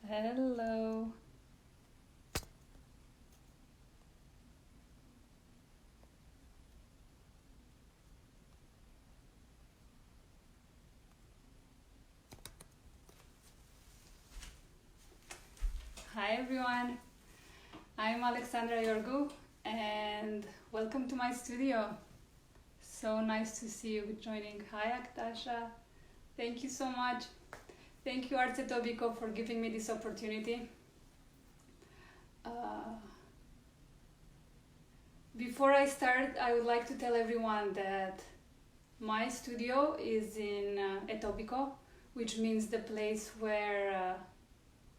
Hello. Hi everyone. I'm Alexandra Iorgu and welcome to my studio. So nice to see you joining. Hi Aktasha. Thank you so much. Thank you Arts Etobicoke for giving me this opportunity. Before I start, I would like to tell everyone that my studio is in Etobicoke, which means the place where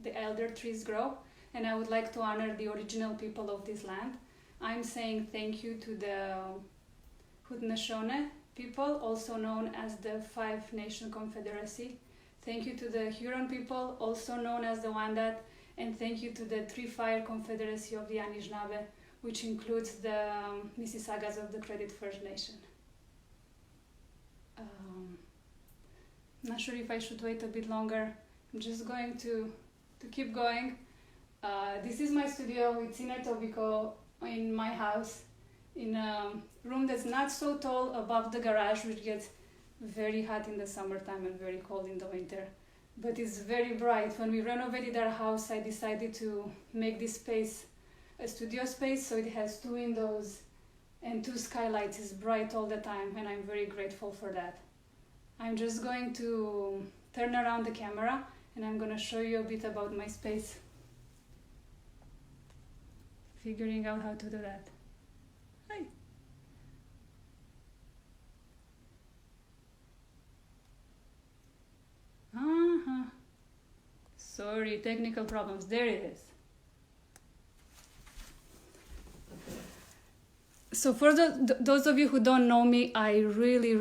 the elder trees grow, and I would like to honor the original people of this land. I'm saying thank you to the Haudenosaunee people, also known as the Five Nation Confederacy. Thank you to the Huron people, also known as the Wendat, and thank you to the Three Fire Confederacy of the Anishinaabe, which includes the Mississaugas of the Credit First Nation. Not sure if I should wait a bit longer. I'm just going to keep going. This is my studio. It's in Etobicoke, in my house, in a room that's not so tall above the garage, which gets very hot in the summertime and very cold in the winter. But it's very bright. When we renovated our house, I decided to make this space a studio space, so it has 2 windows and 2 skylights. It's bright all the time, and I'm very grateful for that. I'm just going to turn around the camera and I'm going to show you a bit about my space. Figuring out how to do that. Hi. Sorry, technical problems. There it is. So for those of you who don't know me, I really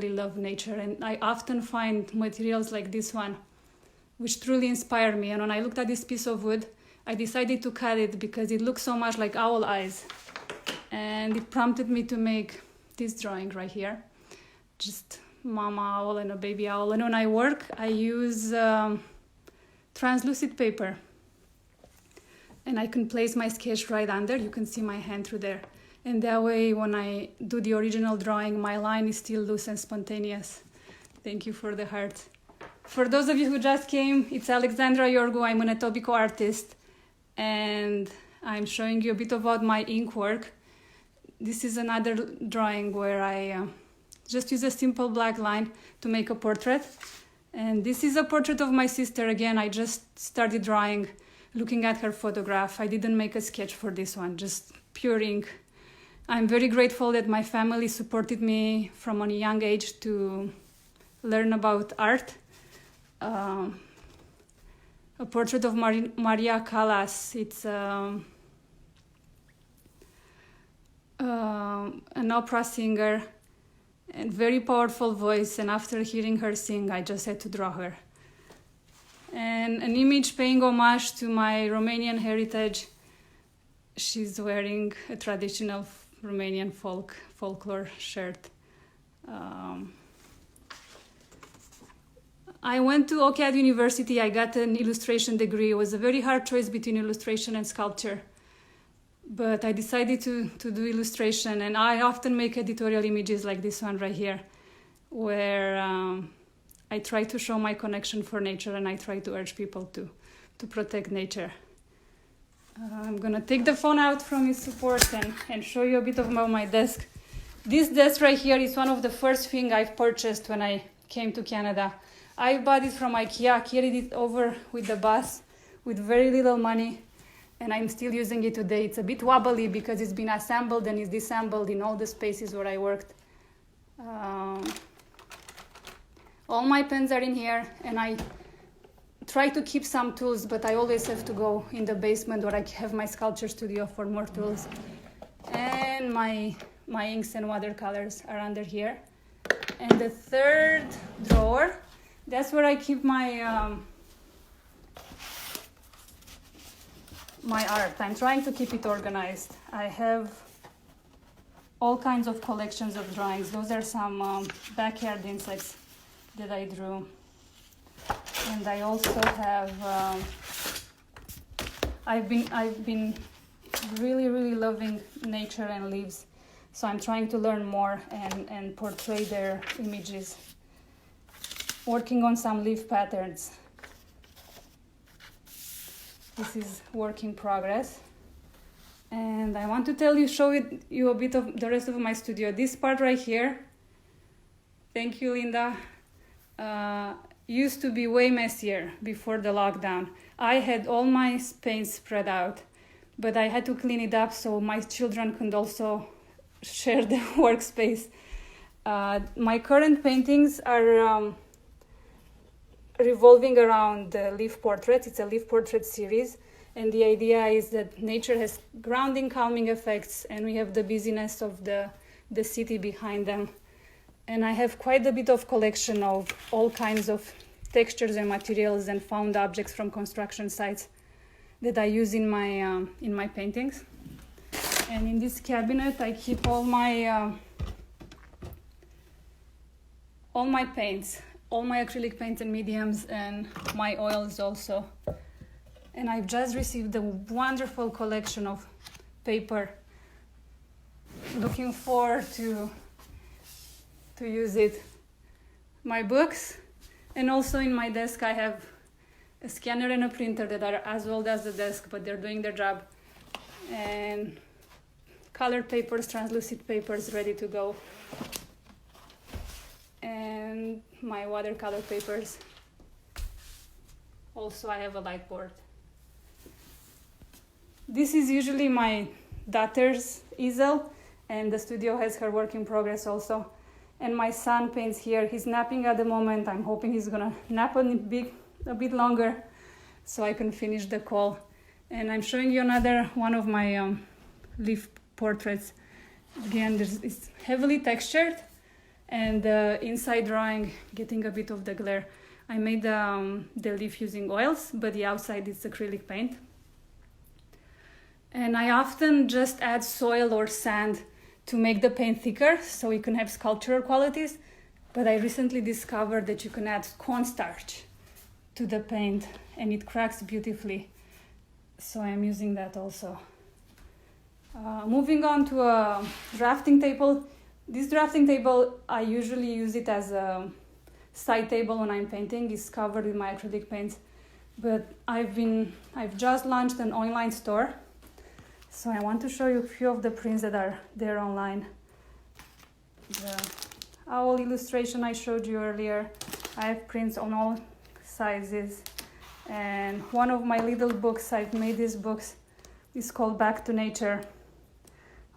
love nature, and I often find materials like this one which truly inspire me. And when I looked at this piece of wood, I decided to cut it because it looks so much like owl eyes, and it prompted me to make this drawing right here, just mama owl and a baby owl. And when I work, I use translucent paper, and I can place my sketch right under. You can see my hand through there. And that way, when I do the original drawing, my line is still loose and spontaneous. Thank you for the heart. For those of you who just came, it's Alexandra Iorgu. I'm an Etobicoke artist, and I'm showing you a bit about my ink work. This is another drawing where I just use a simple black line to make a portrait. And this is a portrait of my sister. Again, I just started drawing, looking at her photograph. I didn't make a sketch for this one, just pure ink. I'm very grateful that my family supported me from a young age to learn about art. A portrait of Maria Callas. It's an opera singer and very powerful voice. And after hearing her sing, I just had to draw her. And an image paying homage to my Romanian heritage. She's wearing a traditional Romanian folklore shirt. I went to OCAD University. I got an illustration degree. It was a very hard choice between illustration and sculpture, but I decided to do illustration, and I often make editorial images like this one right here, where I try to show my connection for nature, and I try to urge people to protect nature. I'm gonna take the phone out from its support and show you a bit about my desk. This desk right here is one of the first things I've purchased when I came to Canada. I bought it from IKEA, carried it over with the bus with very little money, and I'm still using it today. It's a bit wobbly because it's been assembled and it's disassembled in all the spaces where I worked. All my pens are in here, and I try to keep some tools, but I always have to go in the basement where I have my sculpture studio for more tools. And my inks and watercolors are under here. And the third drawer, that's where I keep my my art. I'm trying to keep it organized. I have all kinds of collections of drawings. Those are some backyard insects that I drew. And I also have I've been really loving nature and leaves, so I'm trying to learn more and portray their images. Working on some leaf patterns. This is work in progress. And I want to show you a bit of the rest of my studio. This part right here, thank you, Linda, used to be way messier before the lockdown. I had all my paints spread out, but I had to clean it up so my children could also share the workspace. My current paintings are revolving around the leaf portraits. It's a leaf portrait series. And the idea is that nature has grounding, calming effects, and we have the busyness of the city behind them. And I have quite a bit of collection of all kinds of textures and materials and found objects from construction sites that I use in my paintings. And in this cabinet, I keep all my paints, all my acrylic paints and mediums, and my oils also. And I've just received a wonderful collection of paper. Looking forward to use it. My books, and also in my desk I have a scanner and a printer that are as old as the desk, but they're doing their job. And colored papers, translucent papers ready to go. And my watercolor papers. Also, I have a light board. This is usually my daughter's easel, and the studio has her work in progress also. And my son paints here. He's napping at the moment. I'm hoping he's gonna nap a bit longer so I can finish the call. And I'm showing you another one of my leaf portraits. Again, it's heavily textured, and the inside drawing getting a bit of the glare. I made the leaf using oils, but the outside is acrylic paint. And I often just add soil or sand to make the paint thicker so it can have sculptural qualities. But I recently discovered that you can add cornstarch to the paint and it cracks beautifully. So I'm using that also. Moving on to a drafting table. This drafting table, I usually use it as a side table when I'm painting. It's covered with my acrylic paints. But I've just launched an online store. So I want to show you a few of the prints that are there online. The owl illustration I showed you earlier. I have prints on all sizes. And one of my little books, I've made these books, is called Back to Nature.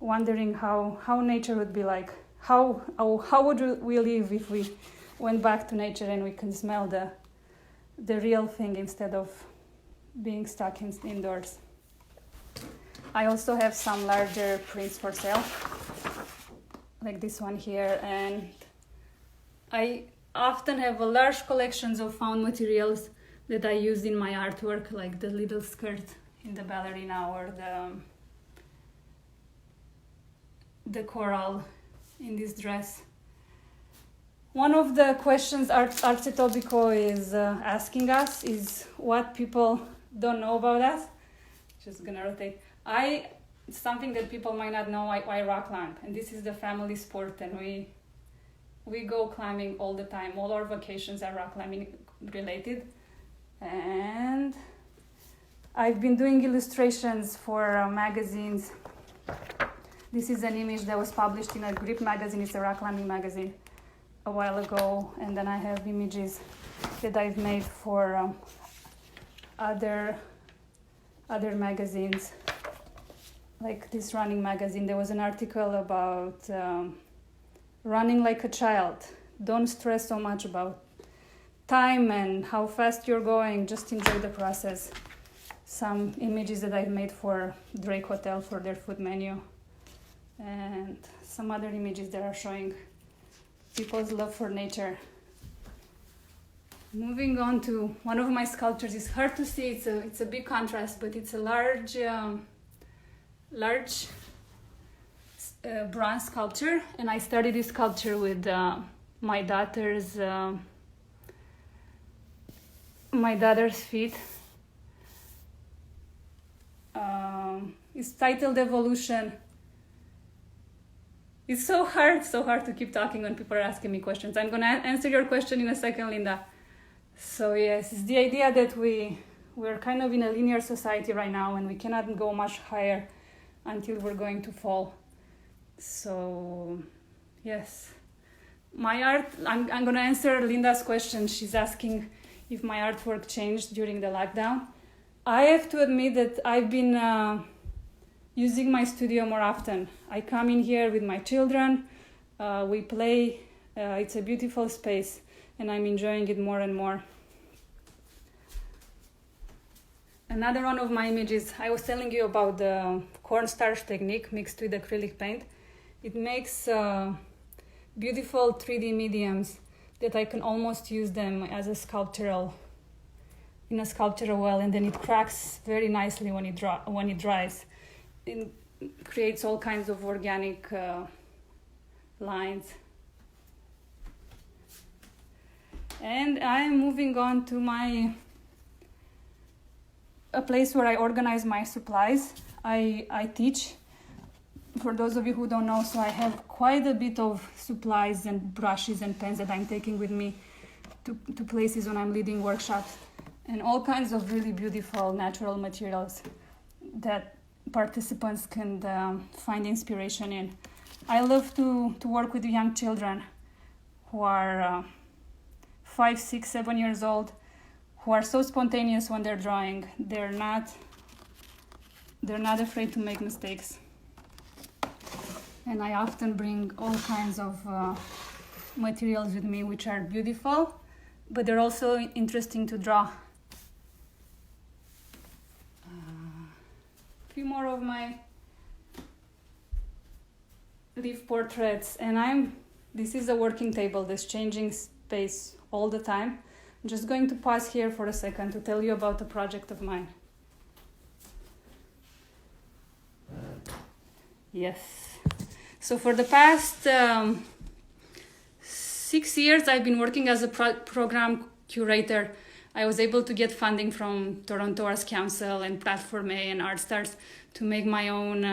Wondering how nature would be like. How would we live if we went back to nature and we can smell the real thing instead of being stuck indoors. I also have some larger prints for sale, like this one here, and I often have a large collections of found materials that I use in my artwork, like the little skirt in the ballerina or the coral in this dress. One of the questions Arts Etobicoke is asking us is what people don't know about us. Just gonna rotate. Something that people might not know, I rock climb, and this is the family sport, and we go climbing all the time. All our vacations are rock climbing related. And I've been doing illustrations for magazines. This is an image that was published in a Grip magazine. It's a rock climbing magazine a while ago. And then I have images that I've made for other magazines. Like this running magazine, there was an article about running like a child. Don't stress so much about time and how fast you're going, just enjoy the process. Some images that I've made for Drake Hotel for their food menu. And some other images that are showing people's love for nature. Moving on to one of my sculptures. It's hard to see, it's a big contrast, but it's a large bronze sculpture, and I started this sculpture with my daughter's feet. It's titled Evolution. It's so hard to keep talking when people are asking me questions. I'm going to answer your question in a second, Linda. So yes, it's the idea that we're kind of in a linear society right now, and we cannot go much higher until we're going to fall. So yes, my art, I'm going to answer Linda's question. She's asking if my artwork changed during the lockdown. I have to admit that I've been using my studio more often. I come in here with my children, we play, it's a beautiful space, and I'm enjoying it more and more. Another one of my images, I was telling you about the cornstarch technique mixed with acrylic paint. It makes beautiful 3D mediums that I can almost use them as a sculptural well, and then it cracks very nicely when it dries. It creates all kinds of organic lines. And I'm moving on to a place where I organize my supplies. I teach. For those of you who don't know, so I have quite a bit of supplies and brushes and pens that I'm taking with me to places when I'm leading workshops, and all kinds of really beautiful natural materials that participants can find inspiration in. I love to work with young children who are 5, 6, 7 years old, who are so spontaneous when they're drawing. They're not afraid to make mistakes. And I often bring all kinds of materials with me which are beautiful, but they're also interesting to draw. A few more of my leaf portraits, and this is a working table that's changing space all the time. I'm just going to pause here for a second to tell you about a project of mine. Yes. So for the past 6 years, I've been working as a program curator. I was able to get funding from Toronto Arts Council and Platform A and ArtStars to make my own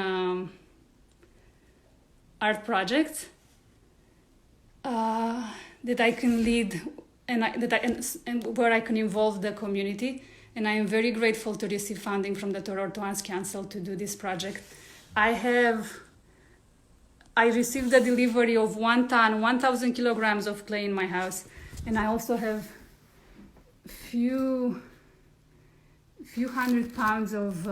art projects that I can lead and where I can involve the community. And I am very grateful to receive funding from the Toronto Arts Council to do this project. I received the delivery of 1,000 kilograms of clay in my house, and I also have few hundred pounds of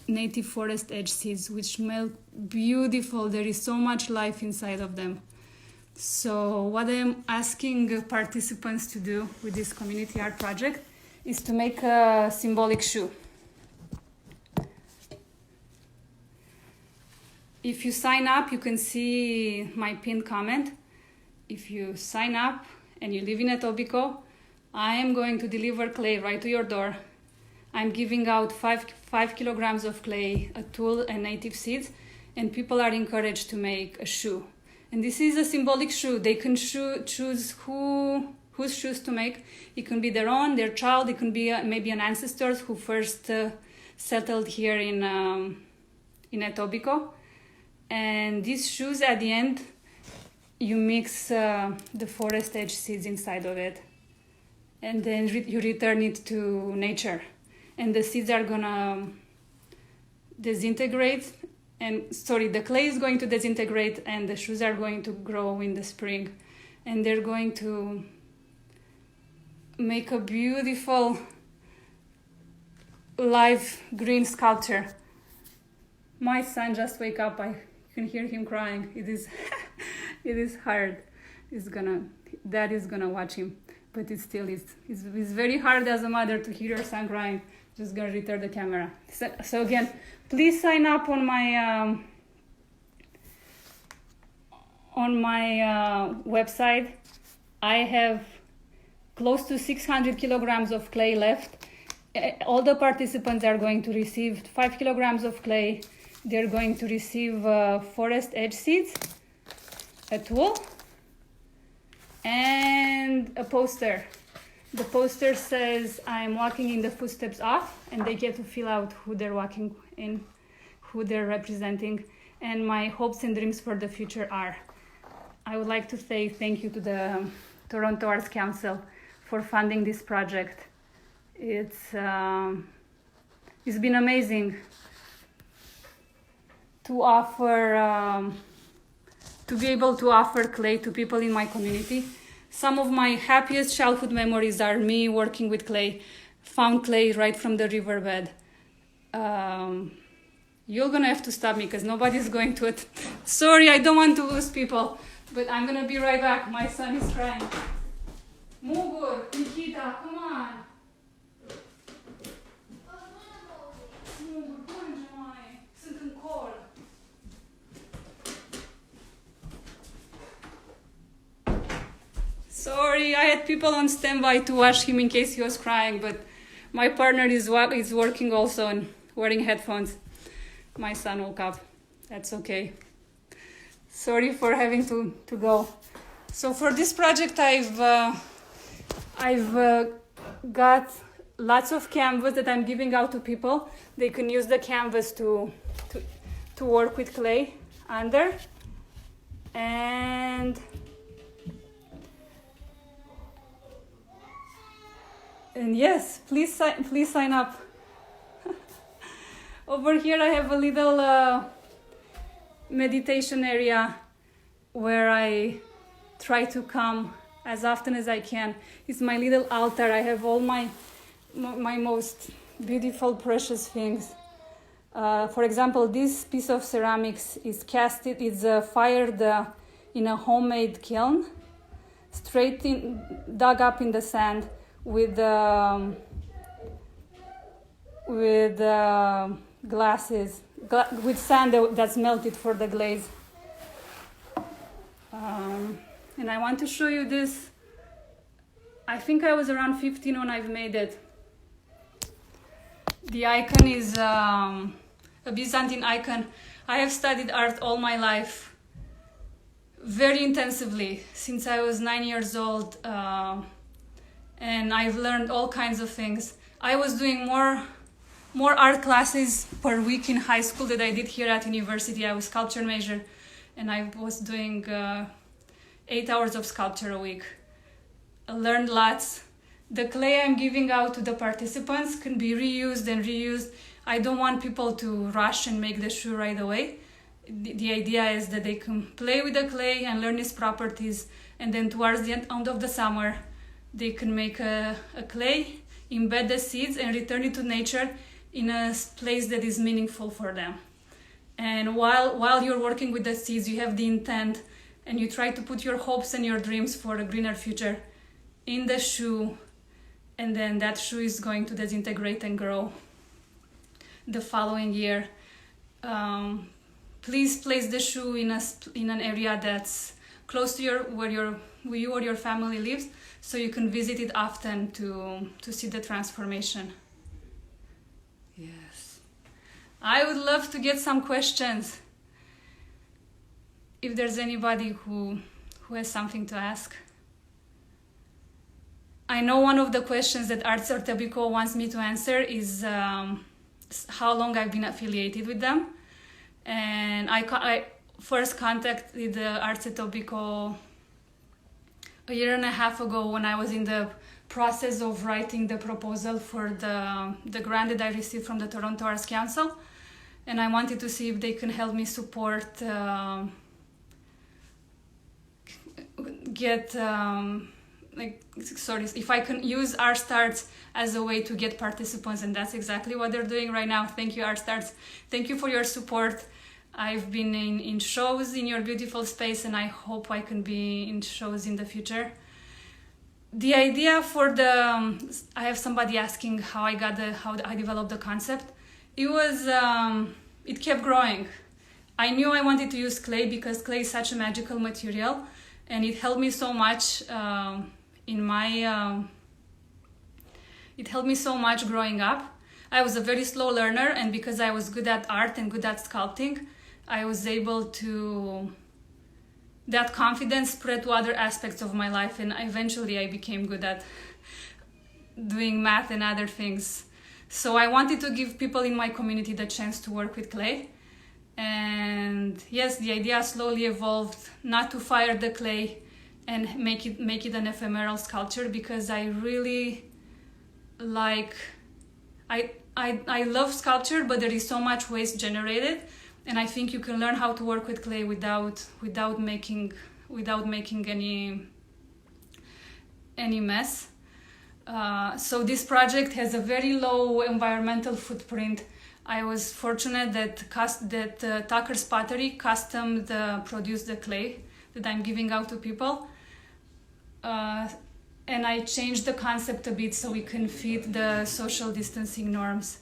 native forest edge seeds, which smell beautiful. There is so much life inside of them. So what I am asking participants to do with this community art project is to make a symbolic shoe. If you sign up, you can see my pinned comment. If you sign up and you live in Etobicoke, I am going to deliver clay right to your door. I'm giving out 5 kilograms of clay, a tool, and native seeds, and people are encouraged to make a shoe. And this is a symbolic shoe. They can choose whose shoes to make. It can be their own, their child. It can be maybe an ancestor who first settled here in Etobicoke. And these shoes, at the end, you mix the forest edge seeds inside of it, and then you return it to nature, and the seeds are gonna disintegrate, the clay is going to disintegrate, and the shoes are going to grow in the spring, and they're going to make a beautiful live green sculpture. My son just wake up. I can hear him crying. It is hard. Dad is gonna watch him, but it's very hard as a mother to hear your son crying. Just gonna return the camera. So again, please sign up on my website. I have close to 600 kilograms of clay left. All the participants are going to receive 5 kilograms of clay. They're going to receive forest edge seeds, a tool, and a poster. The poster says, I'm walking in the footsteps of, and they get to fill out who they're walking in, who they're representing. And my hopes and dreams for the future are. I would like to say thank you to the Toronto Arts Council for funding this project. It's been amazing to offer, to be able to offer clay to people in my community. Some of my happiest childhood memories are me working with clay, found clay right from the riverbed. You're gonna have to stop me because nobody's going to it. Sorry, I don't want to lose people, but I'm gonna be right back. My son is crying. Mugur, Nikita, come on. Mugur, plânge mai. Sunt în col. Sorry, I had people on standby to watch him in case he was crying, but my partner is working also and wearing headphones. My son woke up. That's okay. Sorry for having to go. So for this project, I've got lots of canvas that I'm giving out to people. They can use the canvas to work with clay under. And yes, please sign up. Over here I have a little meditation area where I try to come as often as I can. It's my little altar. I have all my most beautiful, precious things. For example, this piece of ceramics is casted. It's fired in a homemade kiln, dug up in the sand with glasses, with sand that's melted for the glaze. And I want to show you this. I think I was around 15 when I've made it. The icon is a Byzantine icon. I have studied art all my life, very intensively, since I was 9 years old, and I've learned all kinds of things. I was doing more art classes per week in high school than I did here at university. I was sculpture major, and I was doing 8 hours of sculpture a week. I learned lots. The clay I'm giving out to the participants can be reused and reused. I don't want people to rush and make the shoe right away. The idea is that they can play with the clay and learn its properties, and then towards the end of the summer they can make a clay, embed the seeds, and return it to nature in a place that is meaningful for them. And while you're working with the seeds, you have the intent, and you try to put your hopes and your dreams for a greener future in the shoe, and then that shoe is going to disintegrate and grow the following year. Please place the shoe in an area that's close to where you or your family lives, so you can visit it often to see the transformation. Yes. I would love to get some questions. If there's anybody who has something to ask. I know one of the questions that Arts Etobicoke wants me to answer is how long I've been affiliated with them. And I first contacted the Arts Etobicoke a year and a half ago when I was in the process of writing the proposal for the grant that I received from the Toronto Arts Council. And I wanted to see if they can help me support, if I can use Arts as a way to get participants, and that's exactly what they're doing right now. Thank you, Arts. Thank you for your support. I've been in shows in your beautiful space, and I hope I can be in shows in the future. The idea for I have somebody asking how I developed the concept. It kept growing. I knew I wanted to use clay because clay is such a magical material, and it helped me so much it helped me so much growing up. I was a very slow learner, and because I was good at art and good at sculpting, I was able to, that confidence spread to other aspects of my life, and eventually I became good at doing math and other things. So I wanted to give people in my community the chance to work with clay. And yes, the idea slowly evolved not to fire the clay and make it an ephemeral sculpture, because I really like, I love sculpture, but there is so much waste generated, and I think you can learn how to work with clay without making any mess. So this project has a very low environmental footprint. I was fortunate that Tucker's Pottery custom produced the clay that I'm giving out to people. And I changed the concept a bit so we can fit the social distancing norms.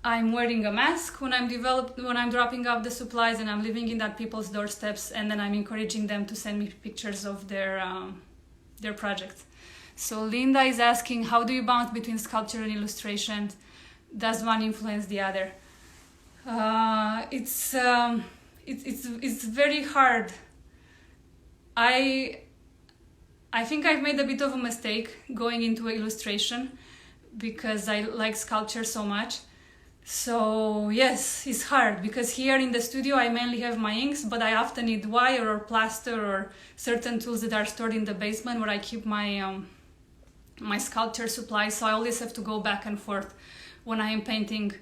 I'm wearing a mask when I'm dropping off the supplies, and I'm living in at people's doorsteps, and then I'm encouraging them to send me pictures of their projects. So Linda is asking, how do you bounce between sculpture and illustration? Does one influence the other? It's very hard. I think I've made a bit of a mistake going into illustration because I like sculpture so much. So yes, it's hard because here in the studio I mainly have my inks, but I often need wire or plaster or certain tools that are stored in the basement where I keep my my sculpture supplies. So I always have to go back and forth when I am painting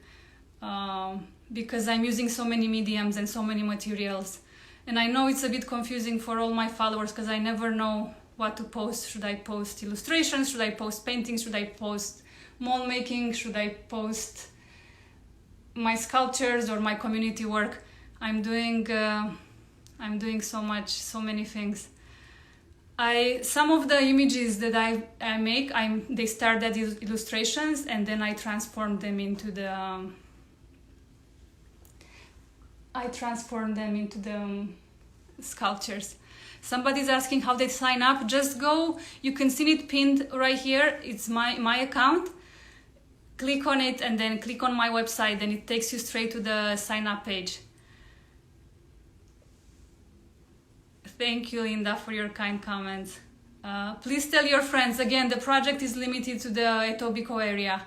because I'm using so many mediums and so many materials. And I know it's a bit confusing for all my followers because I never know what to post. Should I post illustrations? Should I post paintings? Should I post mold making? Should I post my sculptures or my community work? I'm doing so many things. Some of the images that I make, they start as illustrations and then I transform them into the sculptures. Somebody's asking how they sign up. Just go, you can see it pinned right here. It's my account. Click on it and then click on my website and it takes you straight to the sign up page. Thank you, Linda, for your kind comments. Please tell your friends. Again, the project is limited to the Etobicoke area.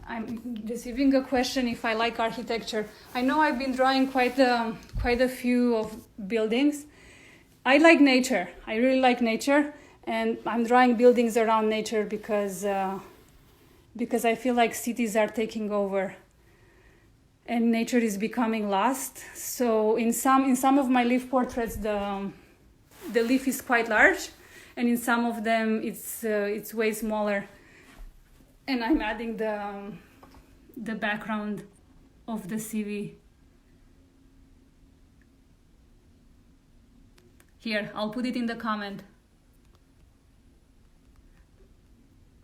I'm receiving a question if I like architecture. I know I've been drawing quite a few of buildings. I like nature. I really like nature, and I'm drawing buildings around nature because I feel like cities are taking over and nature is becoming lost. So in some of my leaf portraits, the leaf is quite large, and in some of them it's way smaller. And I'm adding the background of the CV. Here, I'll put it in the comment.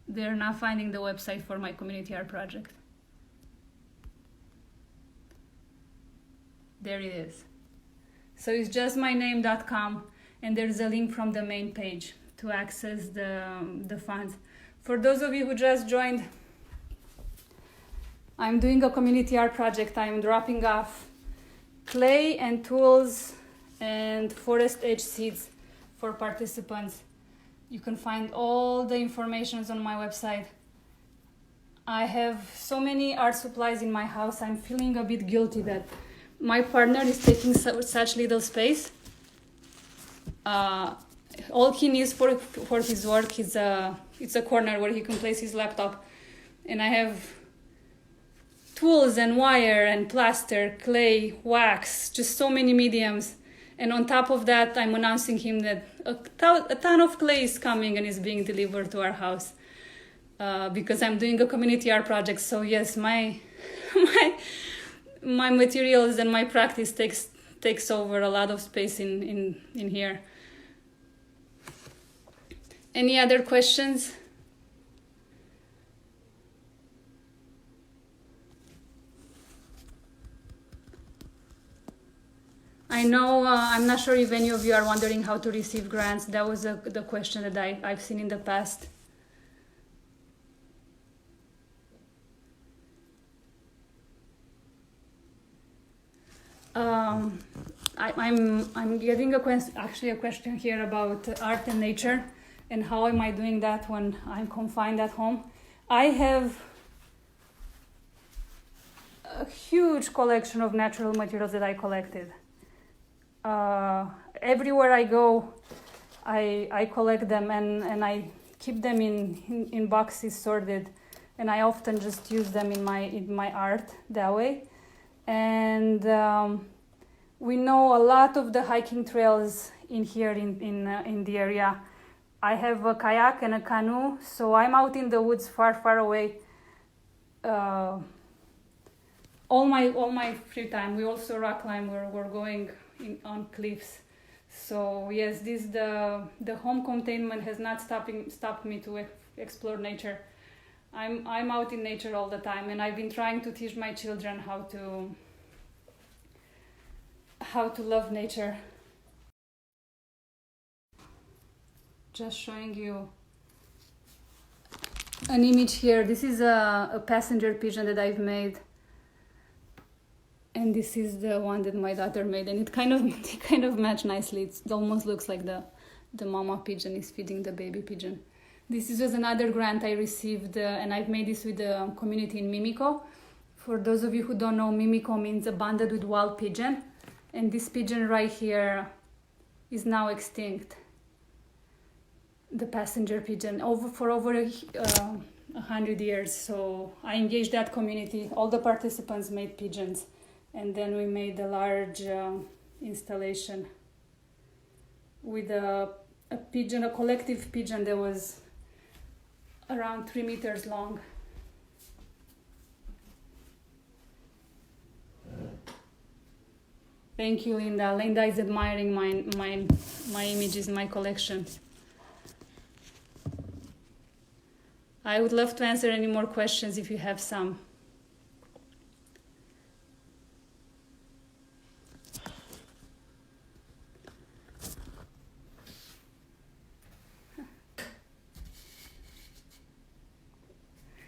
They're not finding the website for my community art project. There it is. So it's just myname.com, and there's a link from the main page to access the funds. For those of you who just joined, I'm doing a community art project. I'm dropping off clay and tools and forest edge seeds for participants. You can find all the information on my website. I have so many art supplies in my house. I'm feeling a bit guilty that my partner is taking such little space. All he needs for his work is it's a corner where he can place his laptop. And I have tools and wire and plaster, clay, wax, just so many mediums. And on top of that, I'm announcing him that a ton of clay is coming and is being delivered to our house because I'm doing a community art project. So yes, my materials and my practice takes over a lot of space in here. Any other questions? I know, I'm not sure if any of you are wondering how to receive grants. That was the question that I've seen in the past. I'm getting a question here about art and nature, and how am I doing that when I'm confined at home. I have a huge collection of natural materials that I collected. Everywhere I go, I collect them, and I keep them in boxes sorted, and I often just use them in my art that way. And we know a lot of the hiking trails in here in the area. I have a kayak and a canoe, so I'm out in the woods far away. All my free time. We also rock climb. We're going on cliffs. So yes, the home containment has not stopped me to explore nature. I'm out in nature all the time, and I've been trying to teach my children how to love nature. Just showing you an image here. This is a passenger pigeon that I've made, and this is the one that my daughter made, and it kind of match nicely. It almost looks like the mama pigeon is feeding the baby pigeon. This is just another grant I received, and I've made this with the community in Mimico. For those of you who don't know, Mimico means abundant with wild pigeon, and this pigeon right here is now extinct. The passenger pigeon for over 100 years. So I engaged that community. All the participants made pigeons, and then we made a large installation with a collective pigeon that was around 3 meters long. Thank you, Linda. Linda is admiring my images in my collection. I would love to answer any more questions if you have some.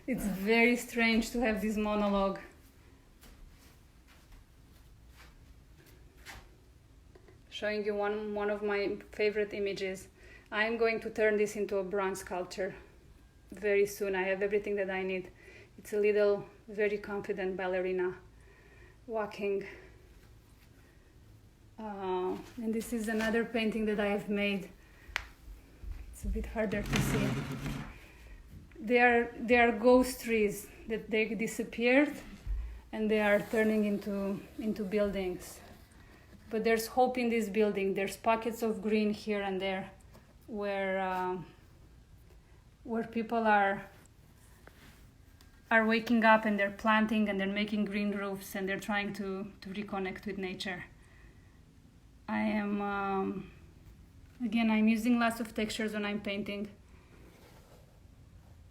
It's very strange to have this monologue. Showing you one of my favorite images. I'm going to turn this into a bronze sculpture very soon. I have everything that I need. It's a little, very confident ballerina walking. And this is another painting that I have made. It's a bit harder to see. They are ghost trees that they disappeared, and they are turning into buildings. But there's hope in this building. There's pockets of green here and there, where people are waking up, and they're planting, and they're making green roofs, and they're trying to reconnect with nature. I am again, I'm using lots of textures when I'm painting.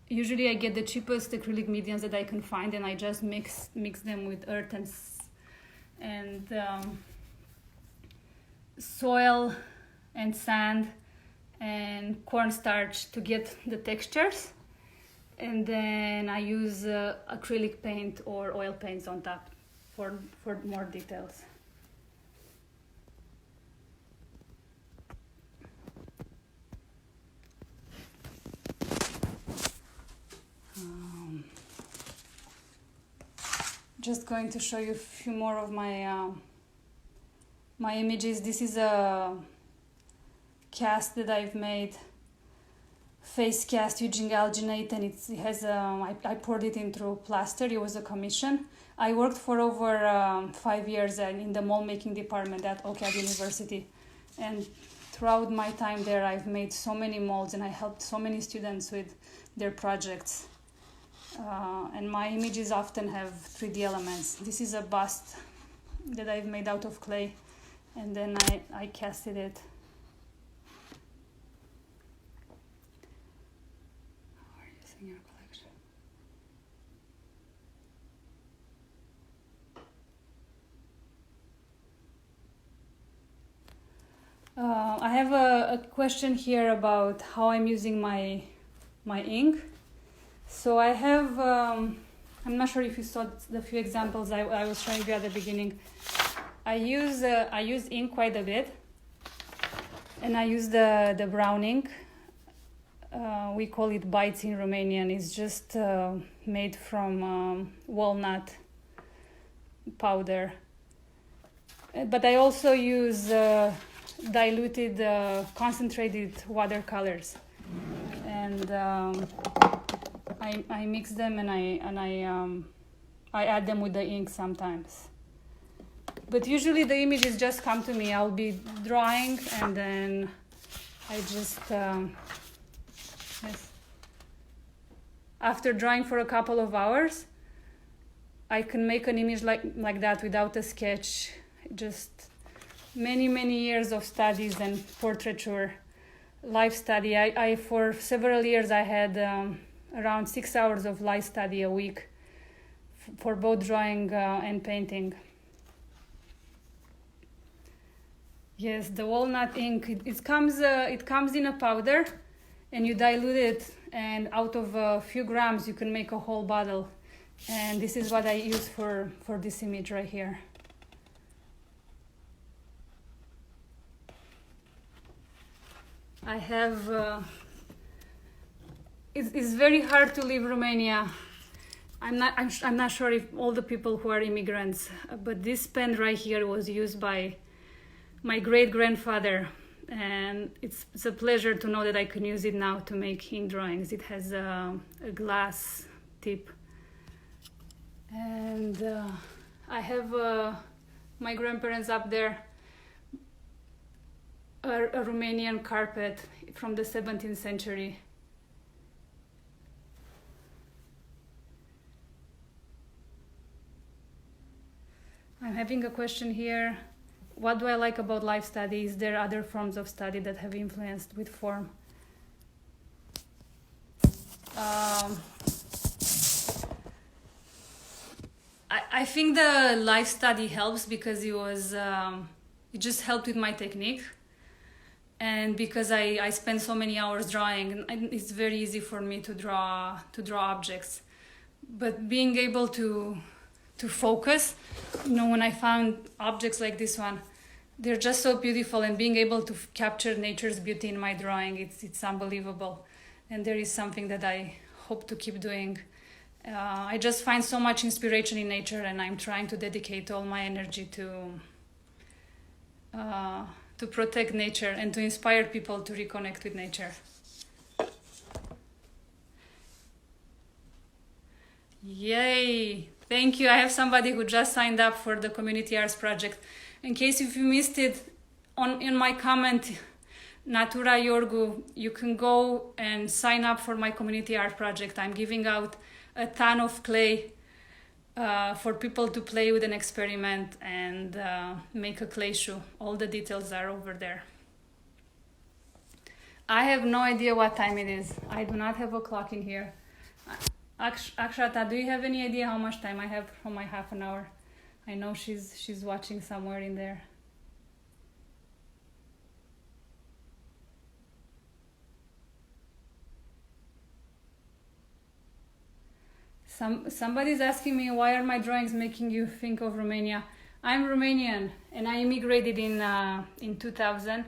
Usually I get the cheapest acrylic mediums that I can find, and I just mix them with earth and soil and sand and cornstarch to get the textures, and then I use acrylic paint or oil paints on top for more details. Just going to show you a few more of my images. This is a cast that I've made, face cast using alginate, and it has I poured it in through plaster. It was a commission. I worked for over 5 years in the mold making department at OCAD University, and throughout my time there I've made so many molds, and I helped so many students with their projects. And my images often have 3D elements. This is a bust that I've made out of clay, and then I casted it. How are you using your collection? I have a question here about how I'm using my ink. So I have, I'm not sure if you saw the few examples I was showing you at the beginning. I use ink quite a bit, and I use the brown ink. We call it bites in Romanian. It's just made from walnut powder. But I also use diluted, concentrated watercolors, and I mix them and I add them with the ink sometimes. But usually the images just come to me. I'll be drawing and then I just yes. After drawing for a couple of hours, I can make an image like that without a sketch. Just many years of studies and portraiture, live study. I for several years I had around 6 hours of live study a week for both drawing and painting. Yes, the walnut ink. It comes in a powder, and you dilute it, and out of a few grams you can make a whole bottle. And this is what I use for this image right here. I have. It's very hard to leave Romania. I'm not sure if all the people who are immigrants, but this pen right here was used by my great-grandfather, and it's a pleasure to know that I can use it now to make ink drawings. It has a glass tip, and I have my grandparents up there, a Romanian carpet from the 17th century. I'm having a question here. What do I like about life study? Is there other forms of study that have influenced with form? I think the life study helps because it just helped with my technique, and because I spend so many hours drawing, it's very easy for me to draw objects. But being able to focus, when I found objects like this one, they're just so beautiful, and being able to capture nature's beauty in my drawing, it's unbelievable. And there is something that I hope to keep doing. I just find so much inspiration in nature, and I'm trying to dedicate all my energy to protect nature and to inspire people to reconnect with nature. Yay! Thank you. I have somebody who just signed up for the Community Arts Project. In case if you missed it, in my comment, Natura Iorgu, you can go and sign up for my Community Art Project. I'm giving out a ton of clay for people to play with and experiment and make a clay shoe. All the details are over there. I have no idea what time it is. I do not have a clock in here. Akshata, do you have any idea how much time I have for my half an hour? I know she's watching somewhere in there. Somebody's asking me, why are my drawings making you think of Romania? I'm Romanian, and I immigrated in 2000,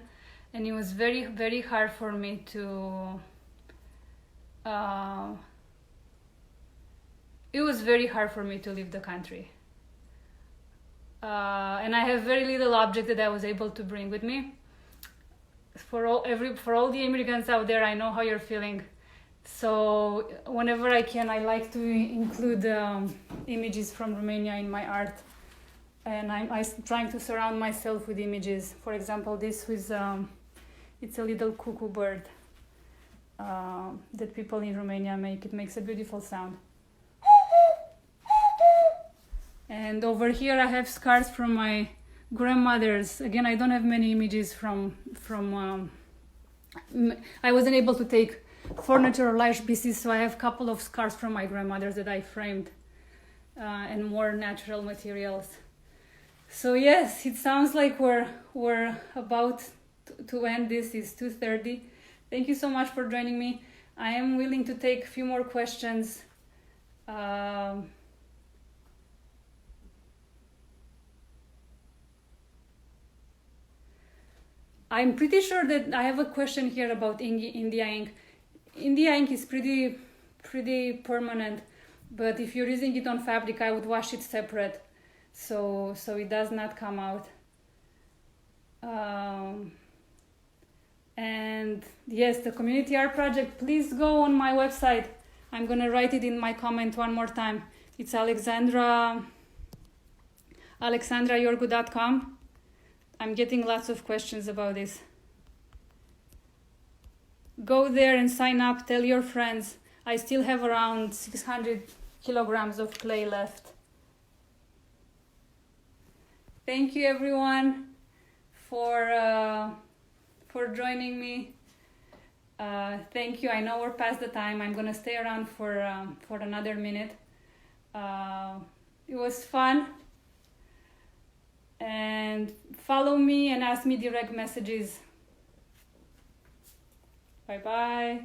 and it was very, very hard for me to leave the country. And I have very little object that I was able to bring with me. For all the immigrants out there, I know how you're feeling. So whenever I can, I like to include images from Romania in my art. And I'm trying to surround myself with images. For example, this was, it's a little cuckoo bird that people in Romania make. It makes a beautiful sound. And over here I have scars from my grandmother's. Again, I don't have many images from I wasn't able to take furniture or large pieces, so I have a couple of scars from my grandmother's that I framed and more natural materials. So yes, it sounds like we're about to end this. It's 2:30. Thank you so much for joining me. I am willing to take a few more questions. I'm pretty sure that I have a question here about India ink. India ink is pretty permanent, but if you're using it on fabric, I would wash it separate, so it does not come out. And yes, the community art project, please go on my website. I'm gonna write it in my comment one more time. It's alexandraiorgu.com. I'm getting lots of questions about this. Go there and sign up, tell your friends. I still have around 600 kilograms of clay left. Thank you everyone for joining me. Thank you. I know we're past the time. I'm gonna stay around for another minute. It was fun. And follow me and ask me direct messages. Bye bye.